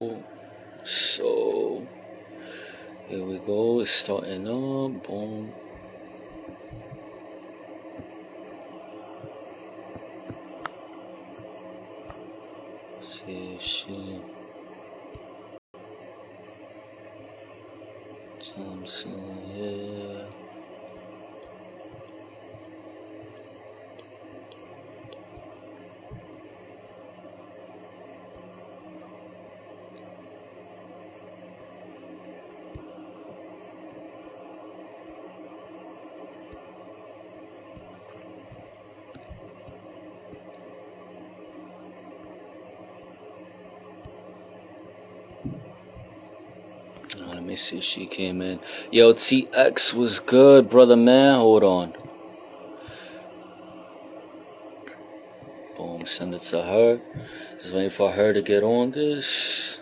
So here we go. It's starting up. Boom. See if she Thompson here. Let me see. She came in. Yo, TX was good, brother man. Hold on. Boom. Send it to her. Just waiting for her to get on this.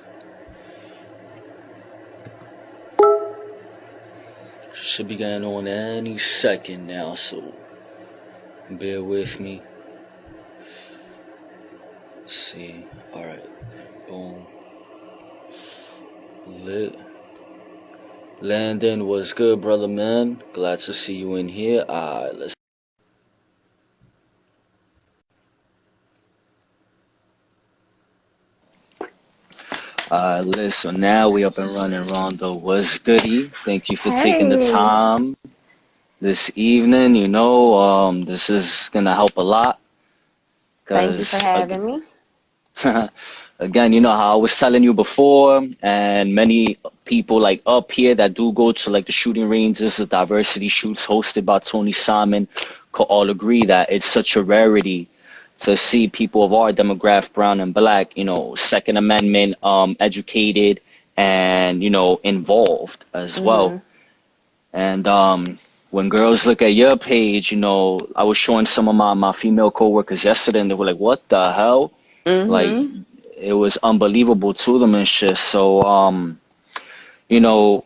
Should be getting on any second now, so bear with me. Let's see. Alright. Boom. Lit. Landon was good, brother man. Glad to see you in here. Alright, let's. Listen, now we up and running. Rhonda was goody. Thank you for taking the Hey, time this evening. This is gonna help a lot thank you for because having me. again, you know how I was telling you before, and many people like up here that do go to like the shooting ranges, the diversity shoots hosted by Tony Simon, could all agree that it's such a rarity to see people of our demographic, brown and black, Second Amendment, educated and involved as well. Mhm. And when girls look at your page, I was showing some of my female coworkers yesterday, and they were like, "What the hell?" Like Mhm. it was unbelievable to them and shit. So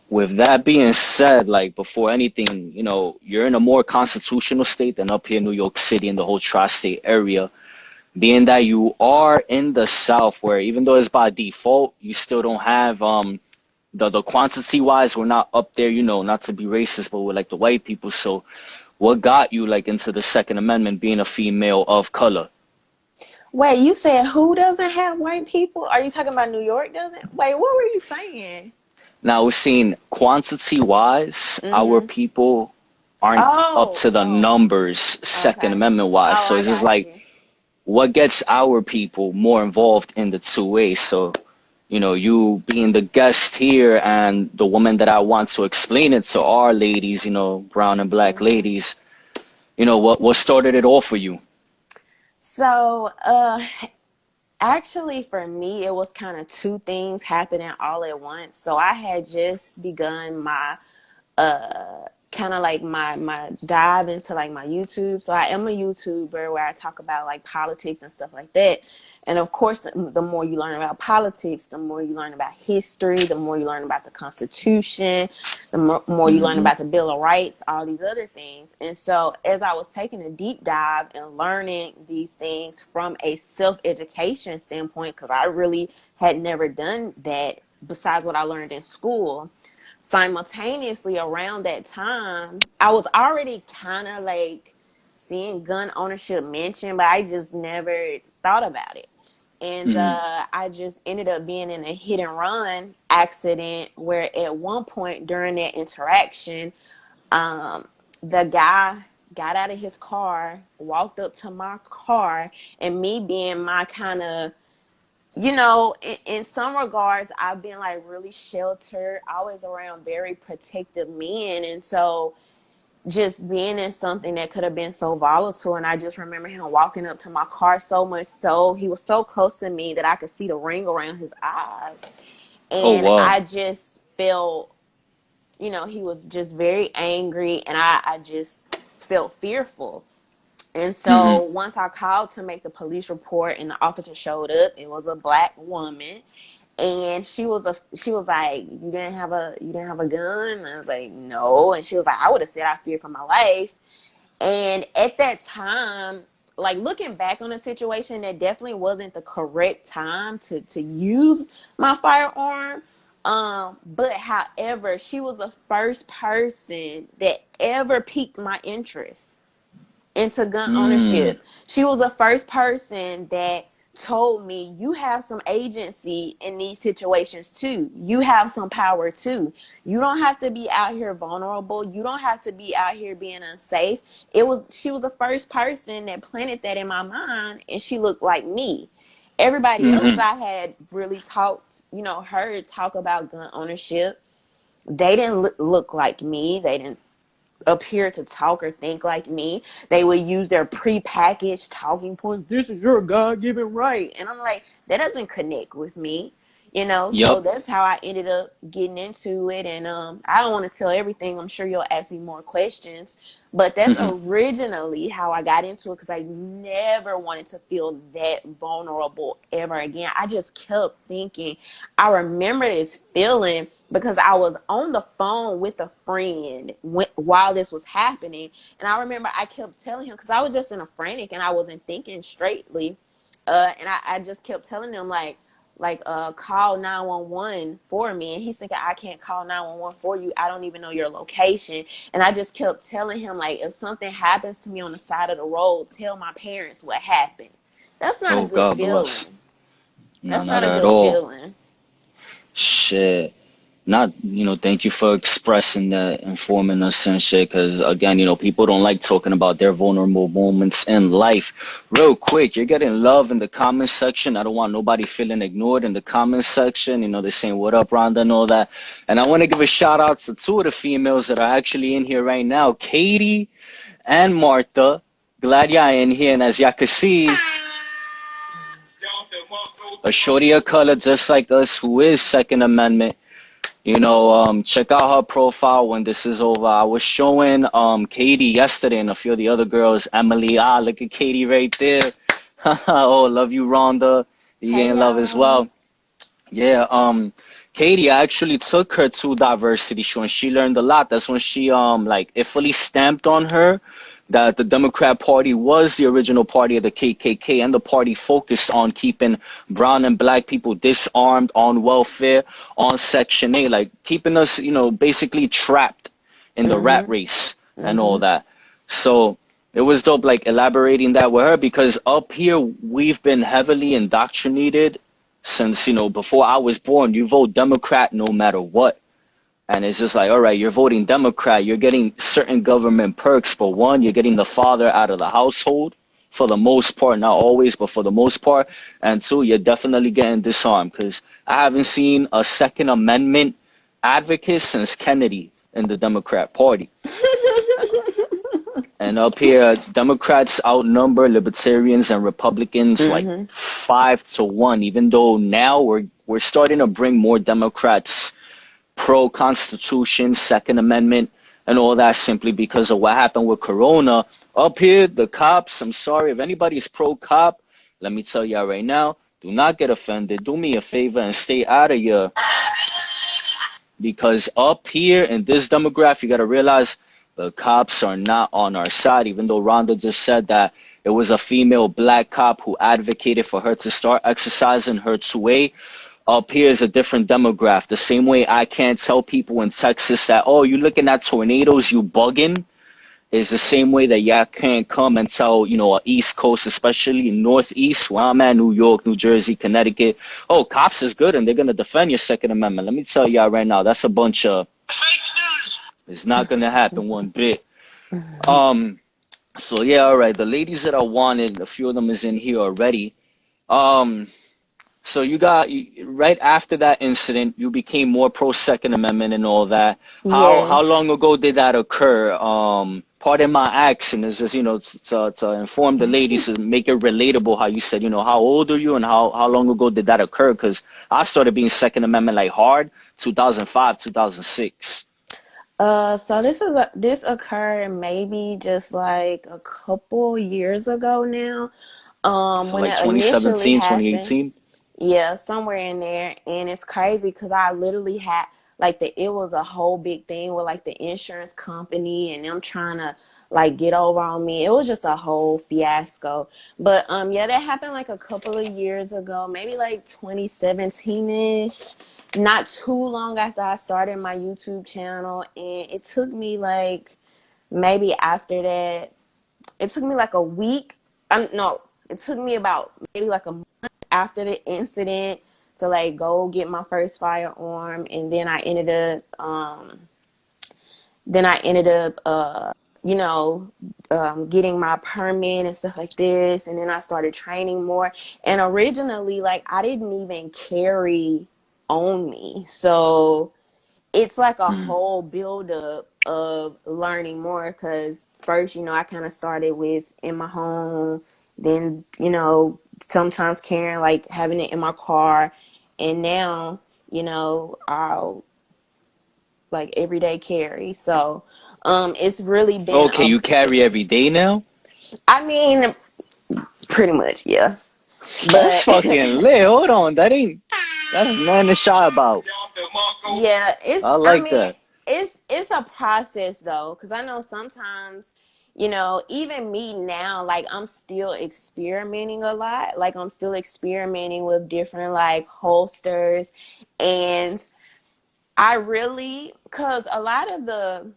with that being said, like before anything, you're in a more constitutional state than up here in New York City and the whole tri-state area. Being that you are in the South, where even though it's by default, you still don't have the quantity wise, we're not up there, not to be racist, but we're like the white people. So what got you like into the Second Amendment being a female of color? Wait, you said who doesn't have white people? Are you talking about New York doesn't? Wait, what were you saying? Now we're seeing quantity wise, our Mhm. people aren't up Oh, to the oh, numbers Second okay. Amendment wise. Oh, So I it's just got like you. what gets our people more involved in the two ways. So, you being the guest here and the woman that I want to explain it to our ladies, brown and black Mhm. ladies, what started it all for you? So, actually, for me, it was kind of two things happening all at once. So I had just begun my kind of like my dive into like my YouTube. So I am a YouTuber where I talk about like politics and stuff like that. And of course, the more you learn about politics, the more you learn about history, the more you learn about the Constitution, the more you learn Mm-hmm. about the Bill of Rights, all these other things. And so as I was taking a deep dive and learning these things from a self-education standpoint, because I really had never done that besides what I learned in school, simultaneously around that time, I was already kind of like seeing gun ownership mentioned, but I just never thought about it. And Mm-hmm. I just ended up being in a hit and run accident where at one point during that interaction, um, the guy got out of his car, walked up to my car, and me being my kind of, in some regards, I've been like really sheltered, always around very protective men. And so just being in something that could have been so volatile. And I just remember him walking up to my car so much so he was so close to me that I could see the ring around his eyes. Oh And wow. I just felt, he was just very angry and I just felt fearful. And Mm-hmm. so once I called to make the police report and the officer showed up, it was a black woman. And she was like, you didn't have a gun? And I was like, no. And she was like, I would have said I feared for my life. And at that time, like looking back on the situation, that definitely wasn't the correct time to use my firearm. But however, she was the first person that ever piqued my interest into gun Mm. ownership. She was the first person that told me, you have some agency in these situations too. You have some power too. You don't have to be out here vulnerable. You don't have to be out here being unsafe. She was the first person that planted that in my mind, and she looked like me. Everybody else Mm-hmm. I had really talked, heard talk about gun ownership, they didn't look like me. They didn't appear to talk or think like me. They would use their prepackaged talking points. This is your God given right. And I'm like, that doesn't connect with me. So Yep. that's how I ended up getting into it. And I don't want to tell everything. I'm sure you'll ask me more questions. But that's Mm-hmm. originally how I got into it, because I never wanted to feel that vulnerable ever again. I just kept thinking, I remember this feeling because I was on the phone with a friend while this was happening. And I remember I kept telling him, because I was just in a frantic and I wasn't thinking straightly. And I just kept telling him, call 911 for me. And he's thinking, I can't call 911 for you. I don't even know your location. And I just kept telling him, like, if something happens to me on the side of the road, tell my parents what happened. That's not a Oh, good God bless. feeling. No, That's not not a at good all. feeling. Shit. Not, thank you for expressing that, informing us and shit, because again, people don't like talking about their vulnerable moments in life. Real quick, you're getting love in the comment section. I don't want nobody feeling ignored in the comment section. They're saying, what up, Rhonda, and all that. And I want to give a shout out to two of the females that are actually in here right now, Katie and Martha. Glad y'all in here, and as y'all can see, a shorty of color just like us who is Second Amendment. Check out her profile when this is over. I was showing Katie yesterday and a few of the other girls. Emily, look at Katie right there. Oh, love you, Rhonda. You Hey, getting love as y'all. well. Yeah, Katie, I actually took her to diversity show and she learned a lot. That's when she like it fully stamped on her that the Democrat Party was the original party of the KKK, and the party focused on keeping brown and black people disarmed, on welfare, on Section 8, like keeping us, basically trapped in the rat Mhm. race and all Mhm. that. So it was dope, like elaborating that with her, because up here we've been heavily indoctrinated since, before I was born. You vote Democrat no matter what. And it's just like, all right, you're voting Democrat. You're getting certain government perks. But one, you're getting the father out of the household for the most part, not always, but for the most part. And two, you're definitely getting disarmed, because I haven't seen a Second Amendment advocate since Kennedy in the Democrat Party. And up here, Democrats outnumber Libertarians and Republicans like Mhm. 5-1. Even though now we're starting to bring more Democrats pro Constitution, Second Amendment, and all that, simply because of what happened with Corona. Up here, the cops, I'm sorry, if anybody's pro cop, let me tell y'all right now, do not get offended. Do me a favor and stay out of here, because up here in this demographic, you got to realize the cops are not on our side, even though Rhonda just said that it was a female black cop who advocated for her to start exercising her 2A. Up here is a different demographic. The same way I can't tell people in Texas that, oh, you looking at tornadoes, you bugging, is the same way that y'all can't come and tell, a East Coast, especially Northeast, where I'm at, New York, New Jersey, Connecticut, oh, cops is good and they're going to defend your Second Amendment. Let me tell y'all right now, that's a bunch of fake news. It's not going to happen one bit. Um, so yeah, all right. The ladies that I wanted, a few of them is in here already. Um, so right after that incident, you became more pro Second Amendment and all that. How Yes. long ago did that occur? Pardon my accent, is just to inform the ladies, to make it relatable. How you said, how old are you and how long ago did that occur? Because I started being Second Amendment like hard 2005, 2006. So this occurred maybe just like a couple years ago now. For When like it initially 2017, happened. 2018. Yeah, somewhere in there. And it's crazy because I literally had it was a whole big thing with like the insurance company and them trying to like get over on me. It was just a whole fiasco. But yeah, that happened like a couple of years ago, maybe like 2017ish. Not too long after I started my YouTube channel, and it took me like maybe after that, it took me like a week. No, it took me about maybe like a month after the incident to like go get my first firearm, and then I ended up, you know, getting my permit and stuff like this. And then I started training more. And originally, like, I didn't even carry on me. So it's like a Mm. whole buildup of learning more. Because first, I kind of started with in my home, then, sometimes carrying, like, having it in my car. And now, I'll like everyday carry. So it's really been Okay, you carry every day now? I mean, pretty much, yeah. That's But fucking lit. Hold on, that's nothing to shy about. yeah, I like that. it's a process though, because I know sometimes, even me now, like I'm still experimenting a lot. Like I'm still experimenting with different like holsters, and I really, because a lot of the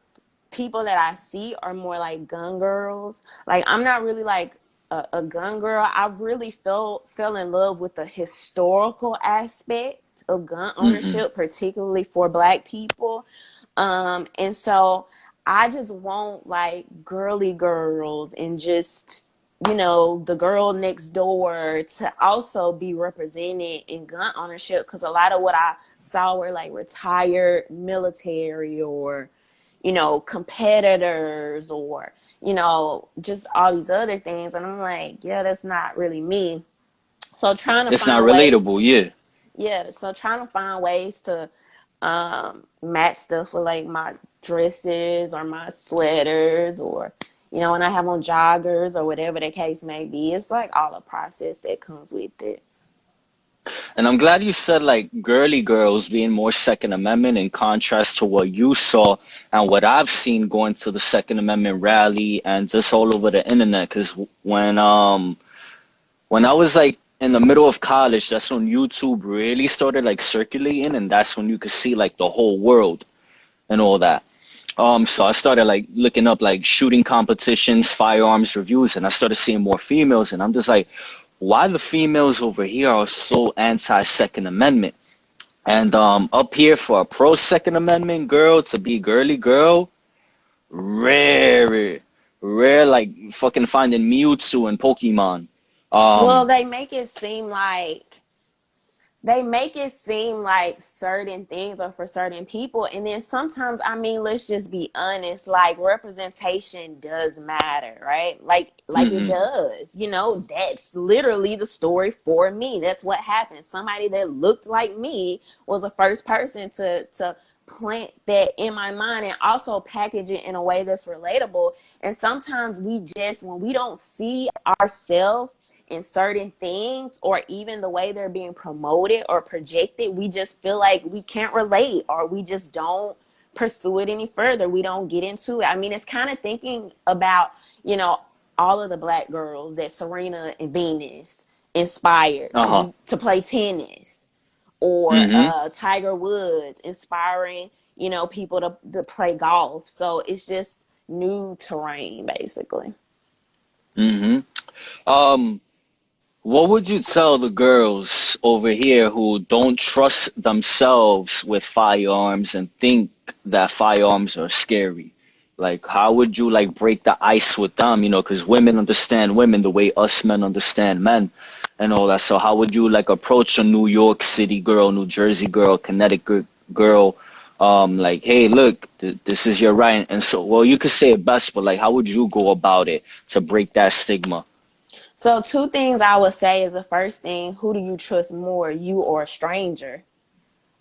people that I see are more like gun girls. Like I'm not really like a gun girl. I really fell in love with the historical aspect of gun Hmm. ownership, particularly for Black people. And so I just want like girly girls and just the girl next door to also be represented in gun ownership, because a lot of what I saw were like retired military or competitors or, just all these other things. And I'm like, yeah, that's not really me. So trying to It's not find ways, relatable, yeah. yeah. So trying to find ways to match stuff with like my dresses or my sweaters or, when I have on joggers or whatever the case may be. It's like all the process that comes with it. And I'm glad you said like girly girls being more Second Amendment in contrast to what you saw and what I've seen going to the Second Amendment rally and just all over the internet. Because when I was like in the middle of college, that's when YouTube really started like circulating, and that's when you could see like the whole world and all that. So I started like looking up like shooting competitions, firearms reviews, and I started seeing more females, and I'm just like, why the females over here are so anti Second Amendment? And up here for a pro Second Amendment girl to be girly girl, rare, rare like fucking finding Mewtwo and Pokemon. Well, Um, they make it seem like certain things are for certain people, and then sometimes, I mean, let's just be honest, like representation does matter, right? Like it mhm. does. That's literally the story for me. That's what happened. Somebody that looked like me was the first person to plant that in my mind and also package it in a way that's relatable. And sometimes when we don't see ourselves in certain things, or even the way they're being promoted or projected, we just feel like we can't relate, or we just don't pursue it any further. We don't get into it. I mean, it's kind of thinking about, all of the Black girls that Serena and Venus inspired Uh-huh. to play tennis, or Mhm. Tiger Woods inspiring, people to play golf. So it's just new terrain, basically. Mhm. Um, what would you tell the girls over here who don't trust themselves with firearms and think that firearms are scary? Like, how would you like break the ice with them? Because women understand women the way us men understand men and all that. So how would you like approach a New York City girl, New Jersey girl, Connecticut girl? Like, hey, look, this is your right. And so, well, you could say it best, but like, how would you go about it to break that stigma? So two things I would say is, the first thing, who do you trust more, you or a stranger?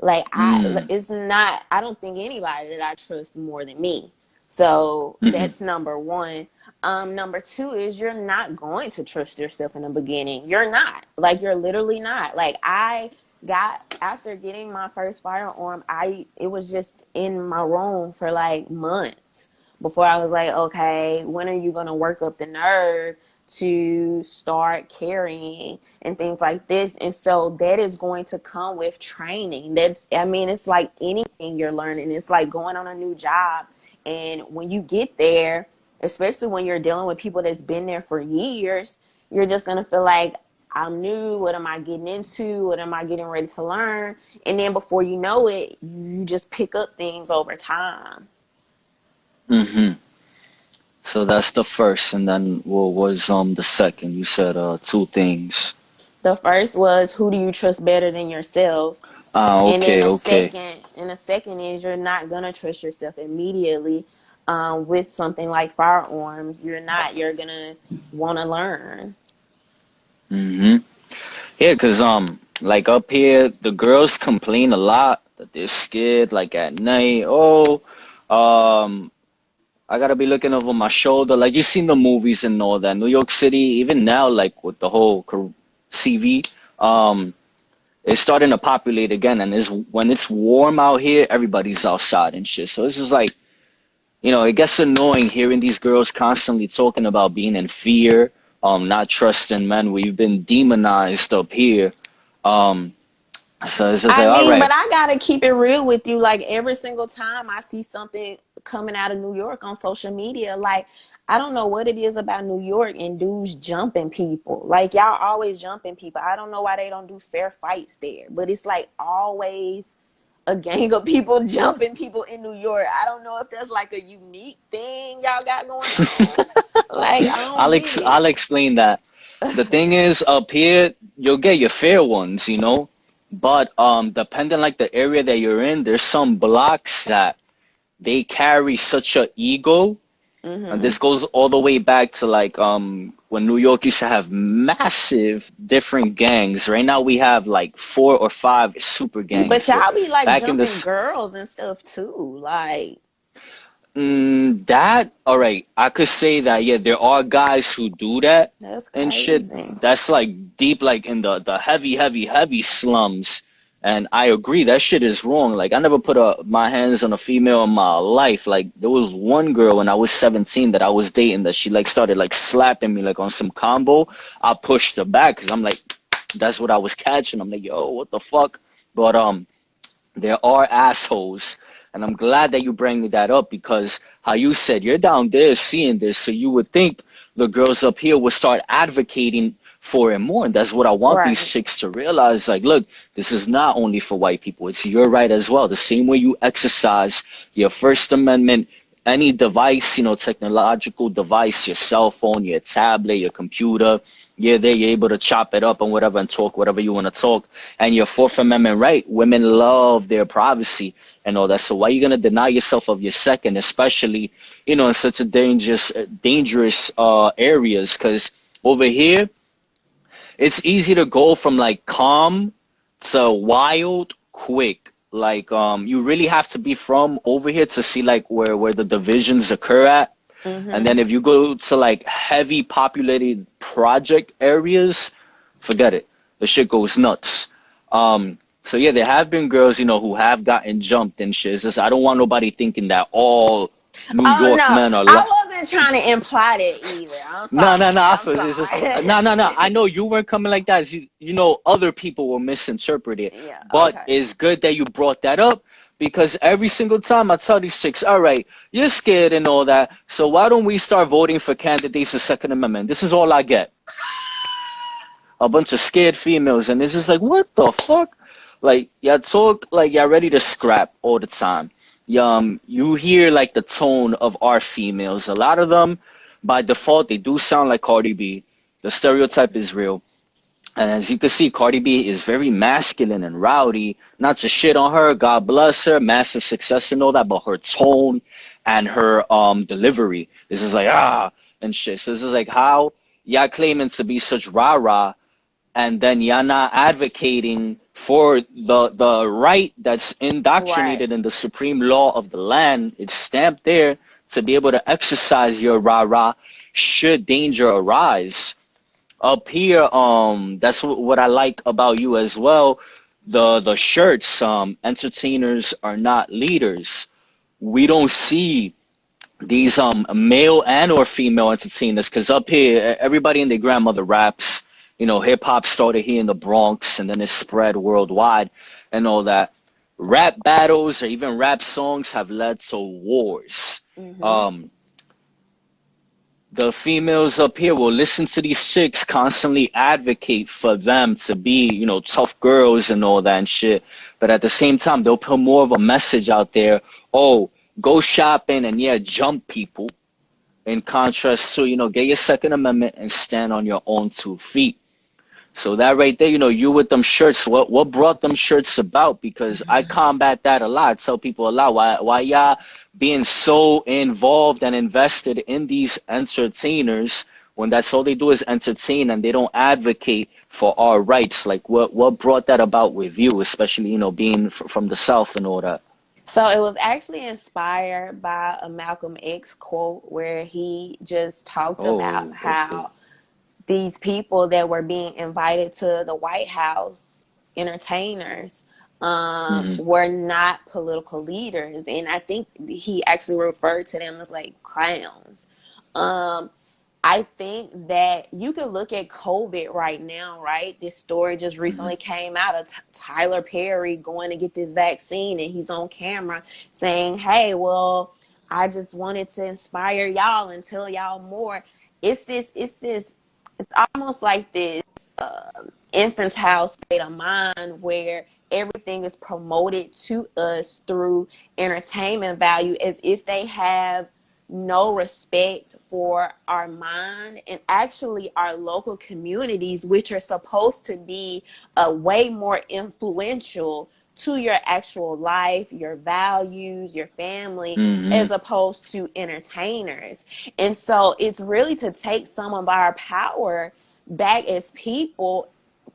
Like Mm. I don't think anybody that I trust more than me. So Hmm. that's number one. Number two is, you're not going to trust yourself in the beginning. You're not. Like, you're literally not. Like, I got after getting my first firearm, it was just in my room for like months. before I was like, okay, when are you going to work up the nerve to start carrying and things like this? And so that is going to come with training. I mean, it's like anything you're learning. It's like going on a new job. And when you get there, especially when you're dealing with people that's been there for years, you're just going to feel like, I'm new. What am I getting into? What am I getting ready to learn? And then before you know it, you just pick up things over time. Mm-hmm. So that's the first, and then what was the second? You said two things. The first was, who do you trust better than yourself? Ah, And then okay, okay. the second is, you're not gonna trust yourself immediately with something like firearms. You're gonna want to learn. Mm-hmm. Yeah, 'cause like up here, the girls complain a lot that they're scared, like at night. Oh, um, I gotta be looking over my shoulder. Like you seen the movies and all that. New York City, even now, like with the whole CV, um, it's starting to populate again. And it's when it's warm out here, everybody's outside and shit. So it's just like, it gets annoying hearing these girls constantly talking about being in fear, not trusting men. We've been demonized up here. Um, so it's just I like, all mean, but right. I gotta keep it real with you. Like every single time I see something coming out of New York on social media, like I don't know what it is about New York and dudes jumping people. Like y'all always jumping people. I don't know why they don't do fair fights there, but it's like always a gang of people jumping people in New York. I don't know if that's like a unique thing y'all got going on. Like I don't get I'll it. explain that. The thing is, up here, you'll get your fair ones, but depending like the area that you're in, there's some blocks that they carry such a ego. And Hmm. this goes all the way back to like when New York used to have massive different gangs. Right now we have like four or five super But gangs, but y'all be like back in jumping this girls and stuff too. Like that, all right, I could say that, yeah, there are guys who do that that's and shit. crazy. That's like deep, like in the heavy, heavy, heavy slums. And I agree, that shit is wrong. Like, I never put my hands on a female in my life. Like, there was one girl when I was 17 that I was dating that she like started like slapping me like on some combo. I pushed her back because I'm like, that's what I was catching. I'm like, yo, what the fuck? But there are assholes. And I'm glad that you bring me that up because how you said you're down there seeing this, so you would think the girls up here would start advocating for it more. And that's what I want these Right. chicks to realize. Like, look, this is not only for white people, it's your right as well. The same way you exercise your First Amendment, any device, technological device, your cell phone, your tablet, your computer, you're there, you're able to chop it up and whatever and talk whatever you want to talk. And your Fourth Amendment right, women love their privacy and all that. So why are you gonna deny yourself of your second, especially, in such a dangerous areas? Because over here, it's easy to go from like calm to wild quick. Like you really have to be from over here to see like where the divisions occur at. And Hmm. then if you go to like heavy populated project areas, forget it. The shit goes nuts. So yeah, there have been girls, who have gotten jumped and shit. It's just I don't want nobody thinking that all New Oh York no, men are I wasn't trying to imply that either. I'm no, no, no. sorry. I'm It's just sorry. no, no, no. I know you weren't coming like that. Other people will misinterpret it. Yeah. But Okay. it's good that you brought that up because every single time I tell these chicks, all right, you're scared and all that. So why don't we start voting for candidates of Second Amendment? This is all I get. A bunch of scared females, and it's just like, what the fuck? Like, y'all talk like y'all ready to scrap all the time. You hear like the tone of our females. A lot of them, by default, they do sound like Cardi B. The stereotype is real. And as you can see, Cardi B is very masculine and rowdy. Not to shit on her, God bless her, massive success and all that, but her tone and her delivery, this is like and shit. So this is like how y'all claiming to be such rah-rah and then you're not advocating for the right that's Right. indoctrinated in the supreme law of the land. It's stamped there to be able to exercise your rah-rah should danger arise. Up here, that's what I like about you as well. The shirts, entertainers are not leaders. We don't see these male and or female entertainers, because up here everybody and their grandmother raps. You know, hip hop started here in the Bronx and then it spread worldwide and all that. Rap battles or even rap songs have led to wars. Mm-hmm. um the females up here will listen to these chicks constantly advocate for them to be, you know, tough girls and all that and shit. But at the same time, they'll put more of a message out there. Oh, go shopping and yeah, jump people. In contrast to, you know, get your Second Amendment and stand on your own 2 feet. So that right there, you know, you with them shirts, what brought them shirts about? Because I combat that a lot. I tell people a lot, why y'all being so involved and invested in these entertainers when that's all they do is entertain and they don't advocate for our rights? Like what brought that about with you, especially, you know, being from the South and all that? So it was actually inspired by a Malcolm X quote where he just talked about Oh, okay. how these people that were being invited to the White House, entertainers, Hmm. were not political leaders. And I think he actually referred to them as like clowns. Um, I think that you can look at COVID right now, right? This story just Hmm. recently came out of Tyler Perry going to get this vaccine, and he's on camera saying, "Hey, well, I just wanted to inspire y'all and tell y'all more." It's almost like this infantile state of mind where everything is promoted to us through entertainment value as if they have no respect for our mind and actually our local communities, which are supposed to be way more influential to your actual life, your values, your family, Hmm. as opposed to entertainers. And so it's really to take some of our power back as people,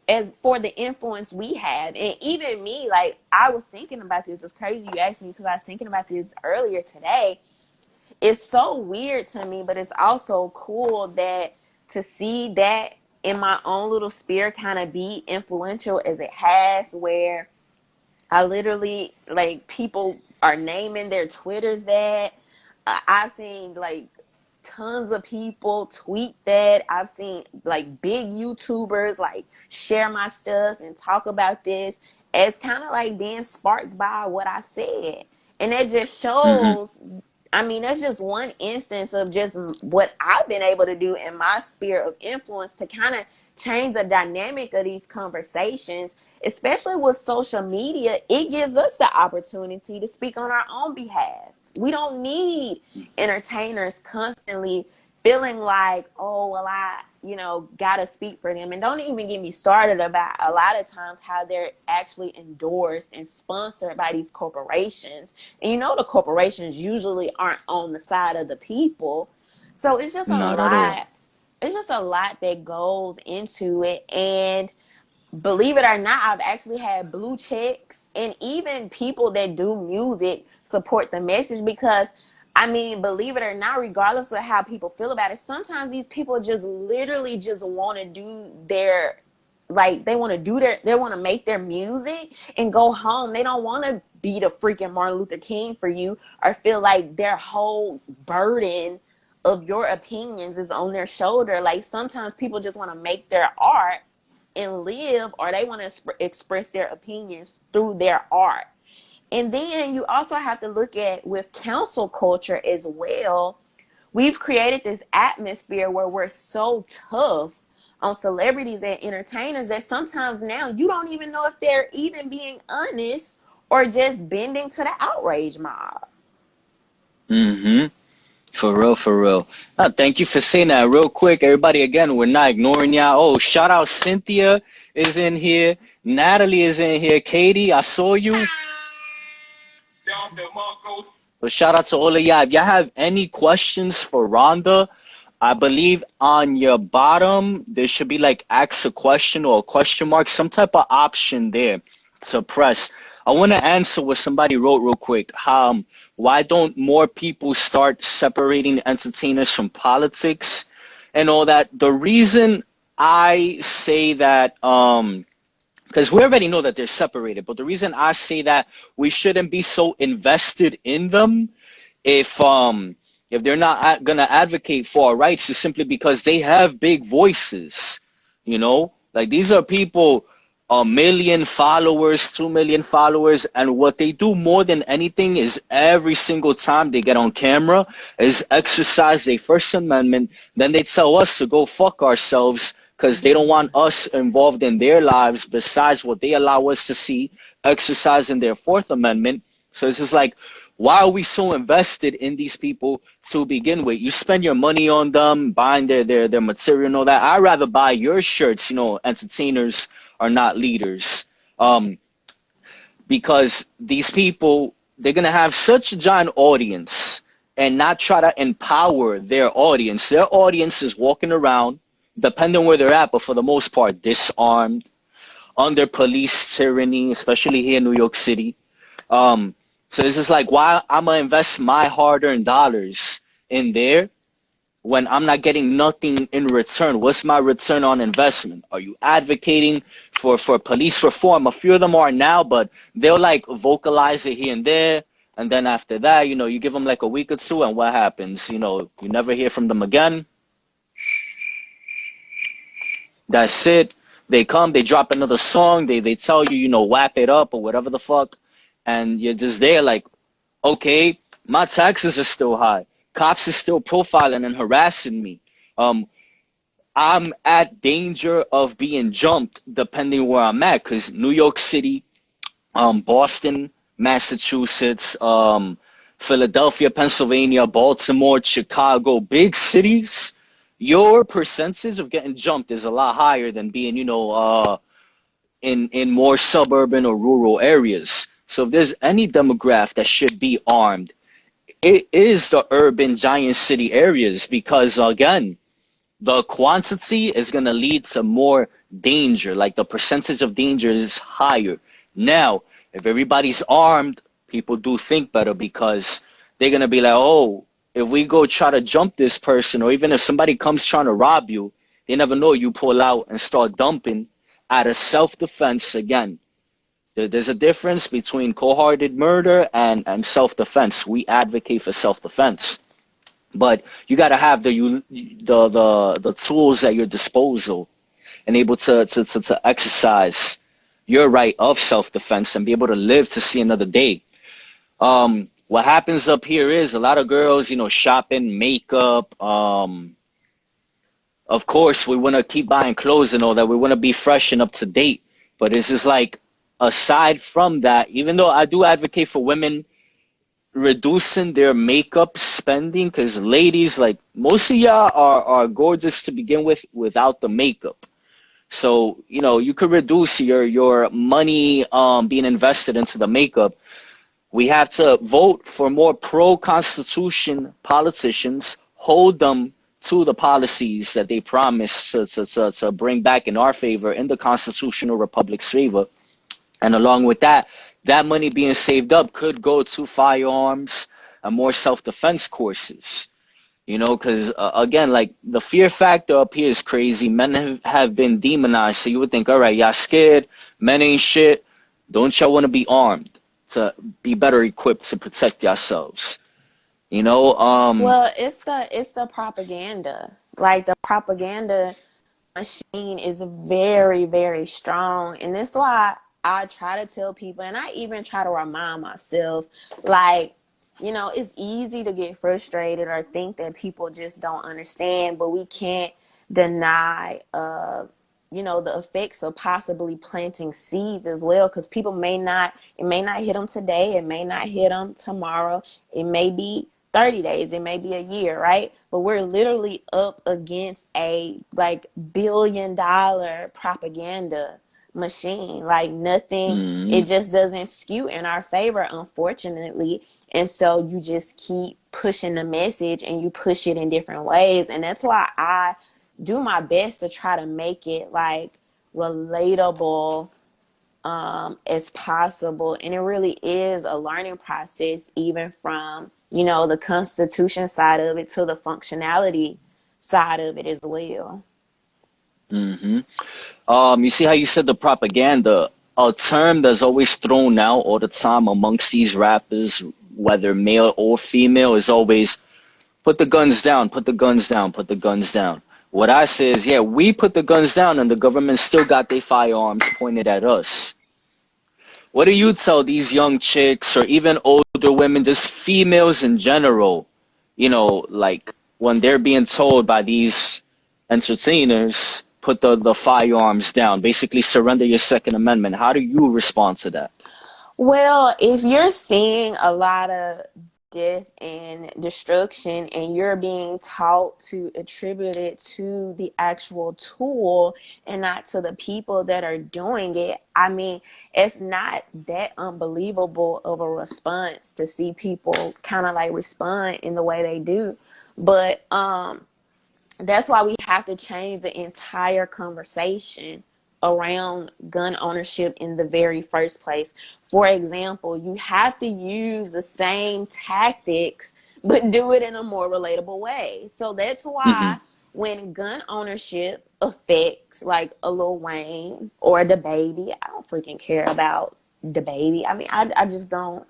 as for the influence we have. And even me, like, I was thinking about this. It's crazy you asked me because I was thinking about this earlier today. It's so weird to me, but it's also cool that to see that in my own little sphere kind of be influential as it has, where I literally, like, people are naming their Twitters that. I've seen like tons of people tweet that. I've seen like big YouTubers like share my stuff and talk about this as kind of like being sparked by what I said. And that just Hmm. shows, I mean, that's just one instance of just what I've been able to do in my sphere of influence to kind of change the dynamic of these conversations, especially with social media. It gives us the opportunity to speak on our own behalf. We don't need entertainers constantly feeling like, oh, well, gotta speak for them. And don't even get me started about a lot of times how they're actually endorsed and sponsored by these corporations. And the corporations usually aren't on the side of the people. So it's just a Not at all. lot. It's just a lot that goes into it. And believe it or not, I've actually had blue checks and even people that do music support the message because, I mean, believe it or not, regardless of how people feel about it, sometimes these people just literally just want to do their, like, they want to make their music and go home. They don't want to be the freaking Martin Luther King for you or feel like their whole burden of your opinions is on their shoulder. Like, sometimes people just want to make their art and live, or they want to express their opinions through their art. And then you also have to look at with council culture as well. We've created this atmosphere where we're so tough on celebrities and entertainers that sometimes now you don't even know if they're even being honest or just bending to the outrage mob. Hmm. For real, for real. Thank you for saying that. Real quick, everybody, again, we're not ignoring y'all. Oh, shout out Cynthia is in here. Natalie is in here. Katie, I saw you. But shout out to all of y'all. If y'all have any questions for Rhonda, I believe on your bottom, there should be like ask a question or a question mark, some type of option there to press. I want to answer what somebody wrote real quick. Why don't more people start separating entertainers from politics and all that? The reason I say that, because we already know that they're separated, but the reason I say that we shouldn't be so invested in them if if they're not gonna advocate for our rights, it's simply because they have big voices. You know, like these are people, 1 million followers, 2 million followers, and what they do more than anything is every single time they get on camera is exercise their First Amendment. Then they tell us to go fuck ourselves because they don't want us involved in their lives besides what they allow us to see, exercising their Fourth Amendment. So it's just like, why are we so invested in these people to begin with? You spend your money on them, buying their material and all that. I'd rather buy your shirts, entertainers are not leaders. Because these people, they're going to have such a giant audience and not try to empower their audience. Their audience is walking around, depending on where they're at, but for the most part, disarmed, under police tyranny, especially here in New York City. So it's just like, why I'm gonna invest my hard-earned dollars in there when I'm not getting nothing in return? What's my return on investment? Are you advocating for police reform? A few of them are now, but they'll like vocalize it here and there. And then after that, you give them like a week or two, and what happens? You never hear from them again. That's it. They come, they drop another song, they tell you, wrap it up or whatever the fuck. And you're just there like, okay, my taxes are still high. Cops are still profiling and harassing me. I'm at danger of being jumped depending where I'm at, because New York City, Boston, Massachusetts, Philadelphia, Pennsylvania, Baltimore, Chicago, big cities, your percentage of getting jumped is a lot higher than being, in more suburban or rural areas. So if there's any demographic that should be armed, it is the urban giant city areas, because again, the quantity is going to lead to more danger. Like the percentage of danger is higher. Now, if everybody's armed, people do think better, because they're going to be like, oh, if we go try to jump this person, or even if somebody comes trying to rob you, they never know, you pull out and start dumping out of self-defense. Again, there's a difference between cold-hearted murder and self-defense. We advocate for self-defense, but you got to have the tools at your disposal and able to exercise your right of self-defense and be able to live to see another day. What happens up here is a lot of girls, shopping, makeup. Of course, we want to keep buying clothes and all that. We want to be fresh and up to date. But it's just like, aside from that, even though I do advocate for women reducing their makeup spending, because ladies, like most of y'all are gorgeous to begin with without the makeup. So, you could reduce your money being invested into the makeup. We have to vote for more pro-Constitution politicians, hold them to the policies that they promise to bring back in our favor, in the constitutional republic's favor. And along with that, that money being saved up could go to firearms and more self-defense courses. Because again, like the fear factor up here is crazy. Men have been demonized. So you would think, all right, y'all scared, men ain't shit. Don't y'all want to be armed to be better equipped to protect yourselves? Well, it's the propaganda. Like the propaganda machine is very, very strong, and that's why I try to tell people, and I even try to remind myself, like, it's easy to get frustrated or think that people just don't understand, but we can't deny, the effects of possibly planting seeds as well, because it may not hit them today, it may not hit them tomorrow, it may be 30 days, it may be a year, right? But we're literally up against a like $1 billion propaganda machine. Like nothing, it just doesn't skew in our favor, unfortunately. And so you just keep pushing the message and you push it in different ways. And that's why I do my best to try to make it like relatable as possible. And it really is a learning process, even from, the Constitution side of it to the functionality side of it as well. You see how you said the propaganda, a term that's always thrown out all the time amongst these rappers, whether male or female, is always Put the guns down, put the guns down, put the guns down. What I say is, yeah, we put the guns down and the government still got their firearms pointed at us. What do you tell these young chicks or even older women, just females in general, like when they're being told by these entertainers, put the firearms down, basically surrender your Second Amendment? How do you respond to that? Well, if you're seeing a lot of death and destruction and you're being taught to attribute it to the actual tool and not to the people that are doing it, I mean, it's not that unbelievable of a response to see people kind of like respond in the way they do. But that's why we have to change the entire conversation around gun ownership in the very first place. For example, you have to use the same tactics, but do it in a more relatable way. So that's Mm-hmm. why when gun ownership affects like a Lil Wayne or the baby, I don't freaking care about the baby. I mean, I just don't,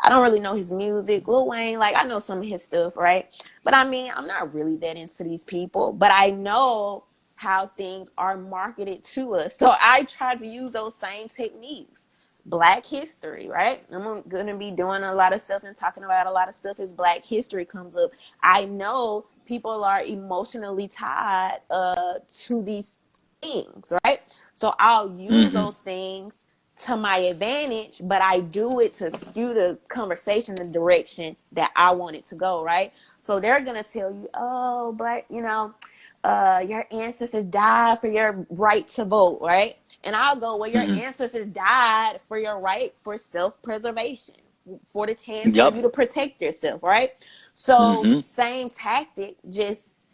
I don't really know his music. Lil Wayne, like I know some of his stuff, right? But I mean, I'm not really that into these people, but I know how things are marketed to us. So I try to use those same techniques. Black history, right? I'm going to be doing a lot of stuff and talking about a lot of stuff as Black history comes up. I know people are emotionally tied to these things, right? So I'll use Mm-hmm. those things to my advantage, but I do it to skew the conversation in the direction that I want it to go, right? So they're gonna tell you, oh, Black, your ancestors died for your right to vote, right? And I'll go, well, your Mm-hmm. ancestors died for your right for self-preservation, for the chance for Yep. you to protect yourself, right? So Mm-hmm. same tactic, just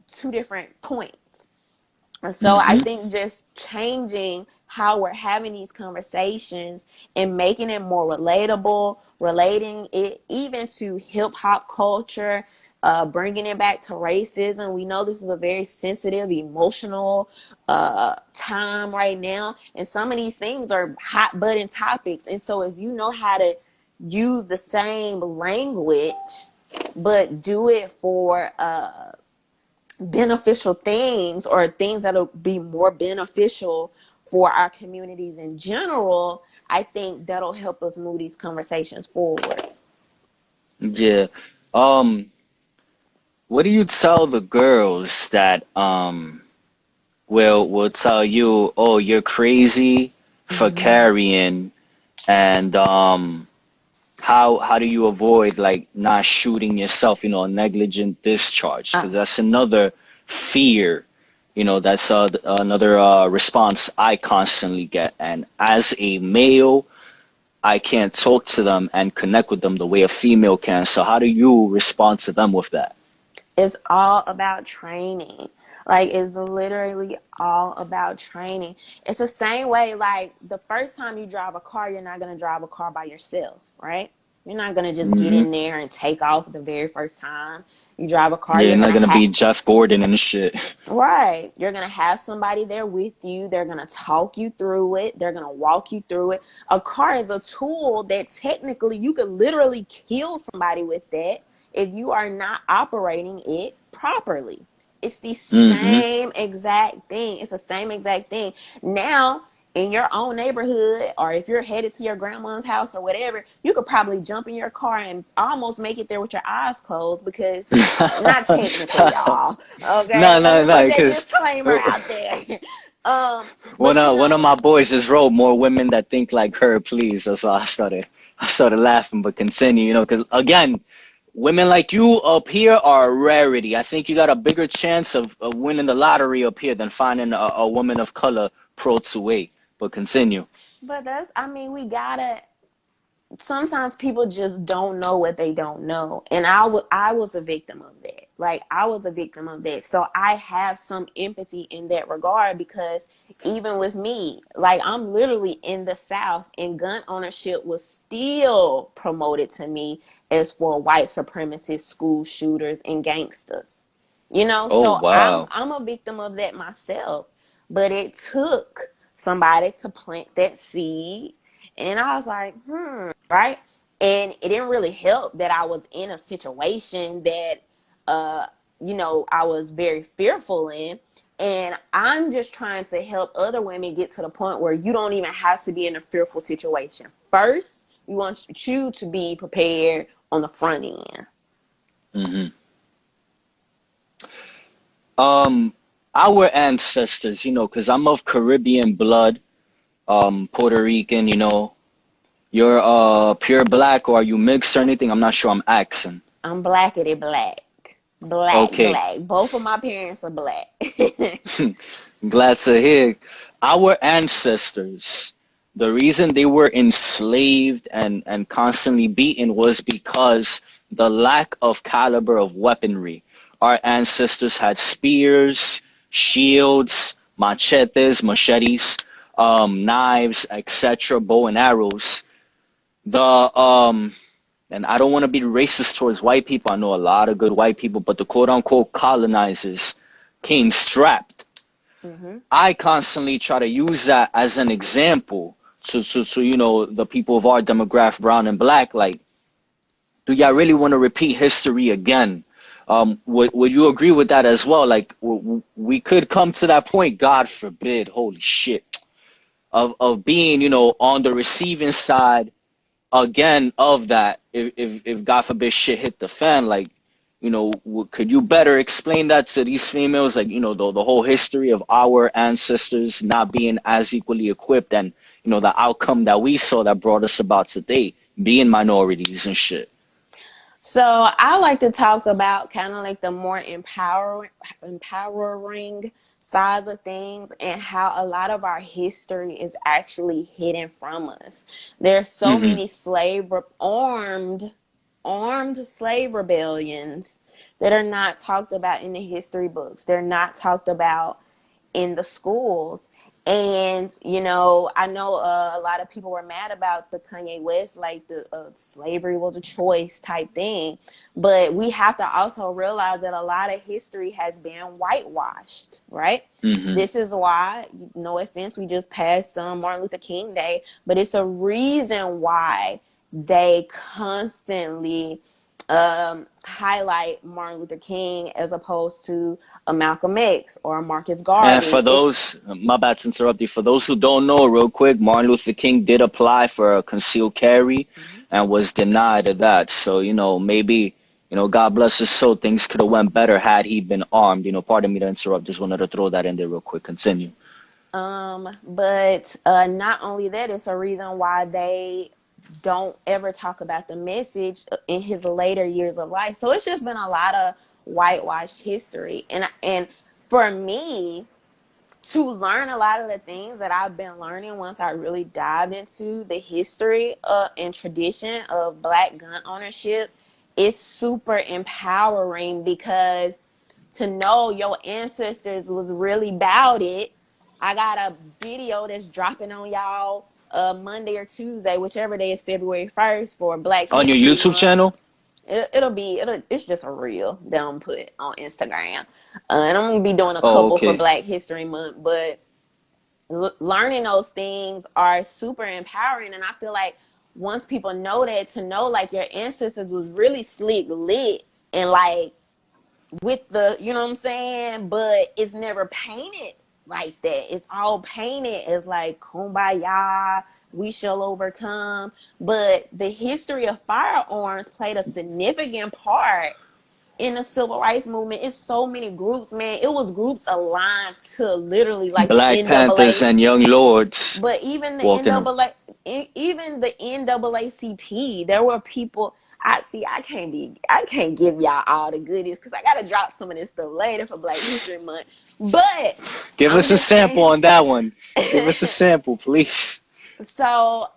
two different points. So I Mm-hmm. think just changing how we're having these conversations and making it more relatable, relating it even to hip hop culture, bringing it back to racism. We know this is a very sensitive, emotional time right now, and some of these things are hot button topics. And so if you know how to use the same language, but do it for beneficial things or things that'll be more beneficial for our communities in general, I think that'll help us move these conversations forward. Yeah. Um, what do you tell the girls that will tell you, oh, you're crazy for Mm-hmm. carrying, and how do you avoid like not shooting yourself, a negligent discharge? Because Oh, that's another fear, that's another response I constantly get. And as a male, I can't talk to them and connect with them the way a female can. So how do you respond to them with that? it's all about training. Like it's literally all about training. It's the same way like the first time you drive a car, you're not going to drive a car by yourself, right? You're not going to just get Hmm. in there and take off the very first time you drive a car. Yeah, you're You're going not to gonna have be Jeff Gordon and shit. Right. You're going to have somebody there with you. They're going to talk you through it. They're going to walk you through it. A car is a tool that technically you could literally kill somebody with that if you are not operating it properly. It's the Hmm. same exact thing. It's the same exact thing. Now, in your own neighborhood, or if you're headed to your grandma's house or whatever, you could probably jump in your car and almost make it there with your eyes closed because not technically, y'all. Okay, No, let no, me put no, that because disclaimer out there. one But of one of my boys just wrote more women that think like her, please. So I started laughing, but continue, because again, women like you up here are a rarity. I think you got a bigger chance of winning the lottery up here than finding a woman of color pro 2A. But continue. I mean, we gotta sometimes people just don't know what they don't know, and I was a victim of that. Like I was a victim of that, so I have some empathy in that regard because even with me, like I'm literally in the South and gun ownership was still promoted to me as for white supremacist school shooters and gangsters, Oh so i'm wow. i'm a victim of that myself, but it took somebody to plant that seed, and I was like, right? And it didn't really help that I was in a situation that, uh, I was very fearful in. And I'm just trying to help other women get to the point where you don't even have to be in a fearful situation. First, we want you to be prepared on the front end. Hmm. Our ancestors, because I'm of Caribbean blood, Puerto Rican, you're pure black, or are you mixed or anything? I'm not sure. I'm asking. I'm blackety black. Black, Okay. black. Both of my parents are black. Glad to hear. Our ancestors, the reason they were enslaved and constantly beaten was because the lack of caliber of weaponry. Our ancestors had spears, shields, machetes, knives, etc., bow and arrows. The and I don't want to be racist towards white people. I know a lot of good white people, but the quote unquote colonizers came strapped. Hmm. I constantly try to use that as an example to the people of our demographic, brown and black. Like, do y'all really want to repeat history again? Would you agree with that as well? Like, we could come to that point, God forbid, holy shit, of being, on the receiving side again of that, if God forbid shit hit the fan. Like, could you better explain that to these females, like, the whole history of our ancestors not being as equally equipped, and the outcome that we saw that brought us about today, being minorities and shit. So I like to talk about kind of like the more empowering sides of things, and how a lot of our history is actually hidden from us. There's so Hmm. many armed slave rebellions that are not talked about in the history books. They're not talked about in the schools. And I know a lot of people were mad about the Kanye West, like the slavery was a choice type thing. But we have to also realize that a lot of history has been whitewashed, right? Hmm. This is why, no offense, we just passed Martin Luther King Day, but it's a reason why they constantly highlight Martin Luther King as opposed to a Malcolm X or a Marcus And Garvey. for It's those, my bad to interrupt you, for those who don't know, real quick, Martin Luther King did apply for a concealed carry and was denied of that. So, maybe, God bless his soul, things could have went better had he been armed. Pardon me to interrupt. Just wanted to throw that in there real quick. Continue. but not only that, it's a reason why they don't ever talk about the message in his later years of life. So it's just been a lot of whitewashed history, and for me to learn a lot of the things that I've been learning once I really dived into the history and tradition of Black gun ownership, it's super empowering, because to know your ancestors was really about it. I got a video that's dropping on y'all Monday or Tuesday, whichever day is February 1st, for Black On your History YouTube Month. channel? It's just a reel that I'm put on Instagram. And I'm gonna be doing a Oh, couple for okay. Black History Month, but learning those things are super empowering. And I feel like once people know that, to know like your ancestors was really slick lit, and like with the, you know what I'm saying, but it's never painted like that. It's all painted as like kumbaya, we shall overcome. But the history of firearms played a significant part in the civil rights movement. It's so many groups, man. It was groups aligned to literally like the Black Panthers NAA, and Young Lords but even the walking them. even the NAACP, there were people. I see. I can't give y'all all the goodies because I gotta drop some of this stuff later for Black History Month. But Give I'm us a just sample saying. on that one. Give us a sample, please. So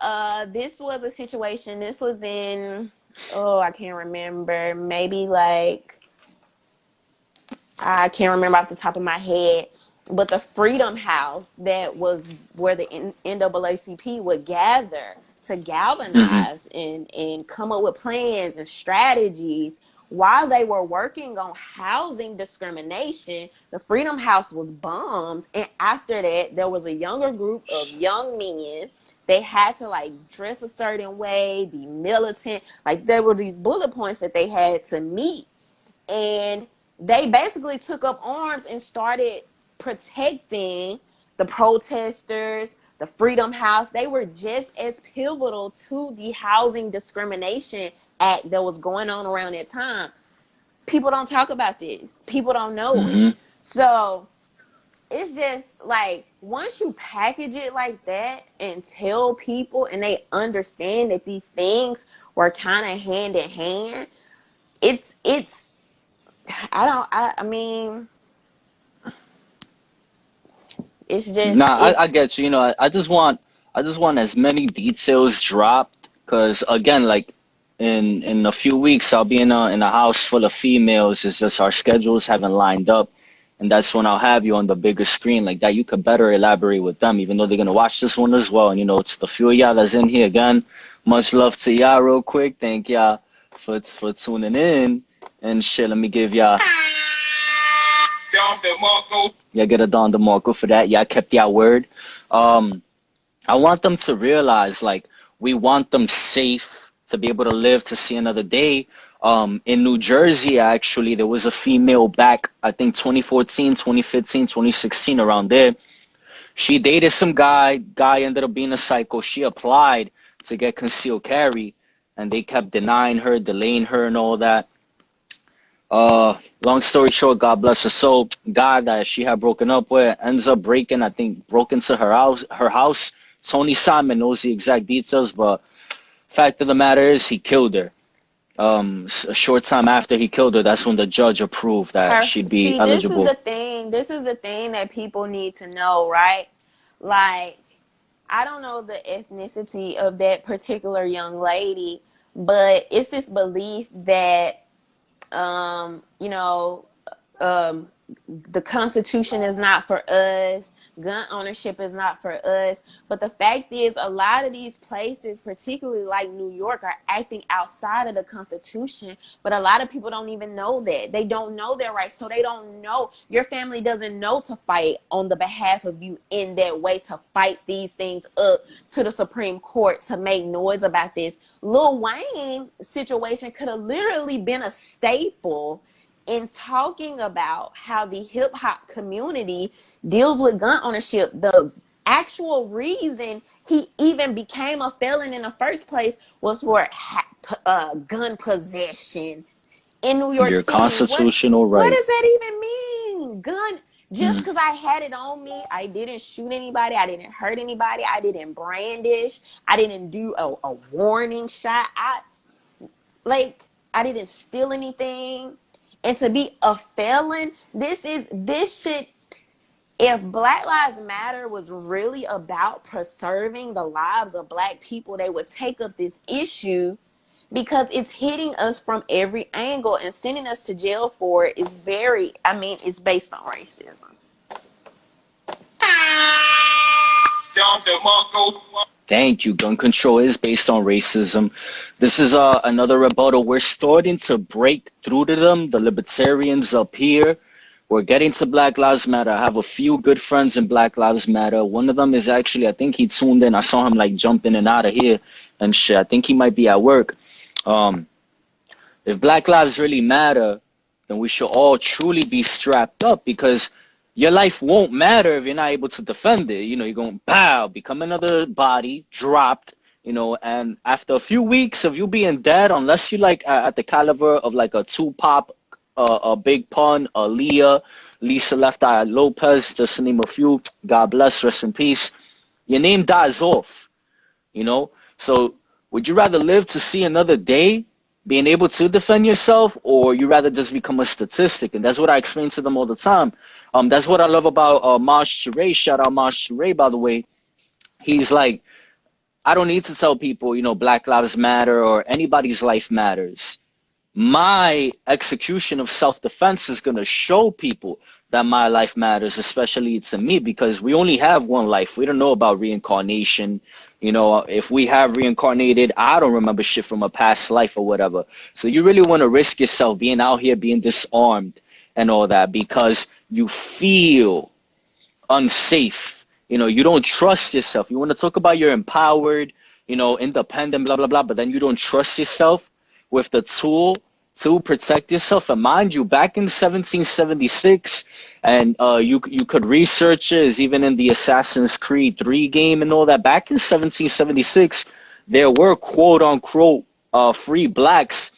this was a situation. This was in, oh, I can't remember. Maybe like, I can't remember off the top of my head, but the Freedom House, that was where the NAACP would gather to Hmm. galvanize and come up with plans and strategies. While they were working on housing discrimination, the Freedom House was bombed. And after that, there was a younger group of young men they had to like dress a certain way, be militant. Like there were these bullet points that they had to meet. And they basically took up arms and started protecting the protesters, the Freedom House. They were just as pivotal to the Housing Discrimination Act that was going on around that time. People don't talk about this. People don't know it. Mm-hmm. So it's just like once you package it like that and tell people and they understand that these things were kind of hand in hand, it's I mean it's just Nah, I it's get you. You know, I just want as many details dropped because again, like in a few weeks, I'll be in a house full of females. It's just our schedules haven't lined up, and that's when I'll have you on the bigger screen like that. You could better elaborate with them, even though they're gonna watch this one as well. And you know, it's the few of y'all that's in here again. Much love to y'all, real quick. Thank y'all for tuning in and shit. Let me give y'all. Yeah, get a Don DeMarco for that. Yeah, I kept y'all word. Um, I want them to realize, like, we want them safe to be able to live to see another day. In New Jersey, actually, there was a female back, I think 2014, 2015, 2016, around there. She dated some guy. Guy ended up being a psycho. She applied to get concealed carry, and they kept denying her, delaying her, and all that. Long story short, God bless her soul. Guy that she had broken up with ends up breaking, I think, broke into her house. Her house. Tony Simon knows the exact details, but fact of the matter is, he killed her. A short time after he killed her, that's when the judge approved that she'd be see, this is eligible. the thing. This is the thing that people need to know, right? Like I don't know the ethnicity of that particular young lady, but it's this belief that you know, um, the Constitution is not for us. Gun ownership is not for us. But the fact is, a lot of these places, particularly like New York, are acting outside of the Constitution. But a lot of people don't even know that. They don't know their rights. So they don't know. Your family doesn't know to fight on the behalf of you in that way, to fight these things up to the Supreme Court, to make noise about this. Lil Wayne situation could have literally been a staple in talking about how the hip hop community deals with gun ownership. The actual reason he even became a felon in the first place was for gun possession in New York Your City. constitutional What right. does that even mean? Gun just Mm. because I had it on me, I didn't shoot anybody, I didn't hurt anybody, I didn't brandish, I didn't do a warning shot. I didn't steal anything. And to be a felon, this shit. If Black Lives Matter was really about preserving the lives of Black people, they would take up this issue because it's hitting us from every angle, and sending us to jail for it is very, I mean, it's based on racism. Thank you. Gun control is based on racism. This is another rebuttal. We're starting to break through to them, the libertarians up here. We're getting to Black Lives Matter. I have a few good friends in Black Lives Matter. One of them is actually, I think he tuned in. I saw him like jump in and out of here and shit. I think he might be at work. Um, if Black Lives really matter, then we should all truly be strapped up because your life won't matter if you're not able to defend it. You know, you're going to pow, become another body, dropped, you know, and after a few weeks of you being dead, unless you like at the caliber of like a Tupac, a Big Pun, a Leah, Lisa Left Eye Lopez, just to name a few, God bless, rest in peace, your name dies off, you know? So would you rather live to see another day being able to defend yourself, or you rather just become a statistic? And that's what I explain to them all the time. That's what I love about Maj Toure. Shout out Maj Toure, by the way. He's like, I don't need to tell people, you know, Black Lives Matter or anybody's life matters. My execution of self-defense is going to show people that my life matters, especially to me, because we only have one life. We don't know about reincarnation. You know, if we have reincarnated, I don't remember shit from a past life or whatever. So you really want to risk yourself being out here being disarmed and all that because you feel unsafe. You don't trust yourself. You want to talk about you're empowered, independent, blah, blah, blah, but then you don't trust yourself with the tool to protect yourself. And mind you, back in 1776, and you could research it, even in the Assassin's Creed 3 game and all that. Back in 1776, there were quote unquote free blacks